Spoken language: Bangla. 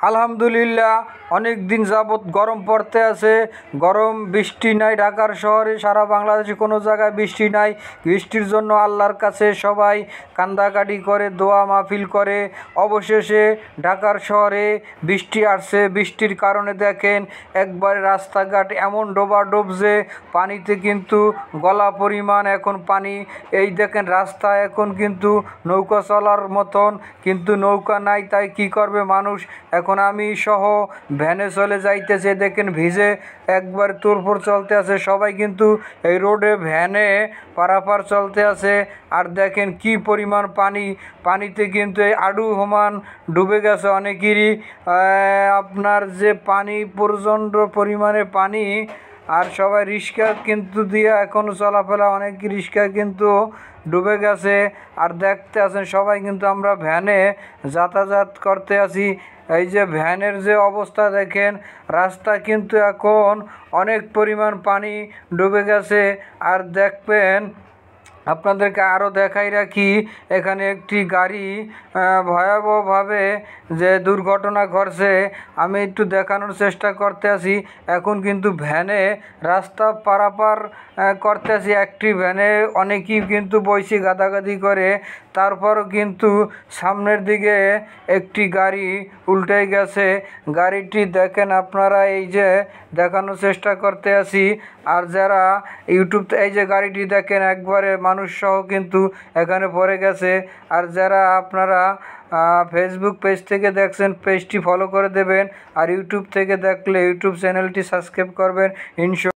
আলহামদুলিল্লাহ, অনেক দিন যাবৎ গরম পড়তে আছে। গরম, বৃষ্টি নাই ঢাকার শহরে, সারা বাংলাদেশে কোনো জায়গায় বৃষ্টি নাই। বৃষ্টির জন্য আল্লাহর কাছে সবাই কান্দাকাটি করে, দোয়া মাহফিল করে। অবশেষে ঢাকার শহরে বৃষ্টি আসছে। বৃষ্টির কারণে দেখেন একবারে রাস্তাঘাট এমন ডোবাডোব যে পানিতে কিন্তু গলা পরিমাণ এখন পানি। এই দেখেন রাস্তা এখন কিন্তু নৌকা চলার মতন, কিন্তু নৌকা নাই। তাই কি করবে মানুষ? এখন আমি সহ ভ্যানে চলে যাইতেছে, দেখেন ভিজে একবার তোড়ফোড় চলতে আছে। সবাই কিন্তু এই রোডে ভ্যানে পারাপার চলতে আছে। আর দেখেন কি পরিমাণ পানি, পানিতে কিন্তু এই আডু সমান ডুবে গেছে অনেকেরই। আপনার যে পানি, প্রচণ্ড পরিমাণে পানি। আর সবাই রিক্সা কিন্তু দিয়ে এখন চলাফেরা, অনেক রিক্সা কিন্তু ডুবে গেছে। আর দেখতে আছেন সবাই কিন্তু আমরা ভ্যানে যাতায়াত করতে আছি। এই যে ভ্যানের যে অবস্থা দেখেন, রাস্তা কিন্তু এখন অনেক পরিমাণ পানি ডুবে গেছে। আর দেখবেন, আপনাদেরকে আরও দেখাই রাখি, এখানে একটি গাড়ি ভয়াবহভাবে যে দুর্ঘটনা ঘটছে, আমি একটু দেখানোর চেষ্টা করতে আছি। এখন কিন্তু ভ্যানে রাস্তা পারাপার করতে আছি, একটি ভ্যানে অনেকেই কিন্তু বইছি গাদাগাদি করে। তারপরও কিন্তু সামনের দিকে একটি গাড়ি উল্টে গেছে। গাড়িটি দেখেন আপনারা, এই যে দেখানোর চেষ্টা করতে আছি। আর যারা ইউটিউব, এই যে গাড়িটি দেখেন একবারে মানুষ সহ কিন্তু এখানে পড়ে গেছে। আর যারা আপনারা ফেসবুক পেজ থেকে দেখছেন, পেজটি ফলো করে দেবেন। আর ইউটিউব থেকে দেখলে ইউটিউব চ্যানেলটি সাবস্ক্রাইব করবেন।